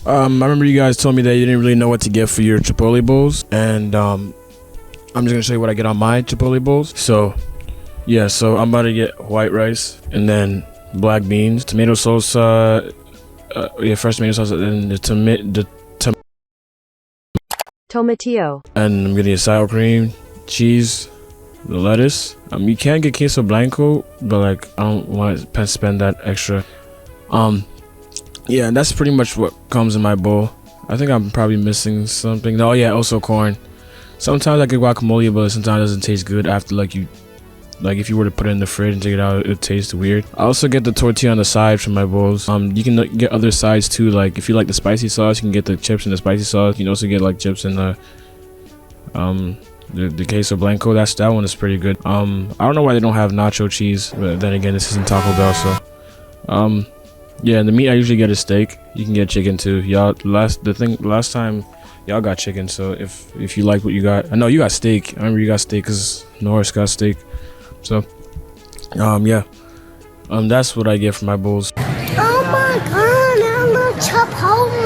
I remember you guys told me that you didn't really know what to get for your chipotle bowls, and I'm just gonna show you what I get on my chipotle bowls. So yeah, so I'm about to get white rice and then black beans, tomato sauce, fresh tomato sauce, and Tomatillo. and I'm gonna get sour cream, cheese, the lettuce. You can get queso blanco, but like I don't want to spend that extra. Yeah, that's pretty much what comes in my bowl. I think I'm probably missing something. Oh yeah, also corn. Sometimes I get guacamole, but sometimes it doesn't taste good after if you were to put it in the fridge and take it out, it tastes weird. I also get the tortilla on the side from my bowls. You can get other sides too. Like if you like the spicy sauce, you can get the chips and the spicy sauce. You can also get like chips and the queso blanco. That one is pretty good. I don't know why they don't have nacho cheese, but then again, this isn't Taco Bell, so yeah, the meat I usually get is steak. You can get chicken too. Last time y'all got chicken, so if you like what you got, I know you got steak. I remember you got steak because Norris got steak. So yeah, that's what I get for my bowls. Oh my god, I love chipotle.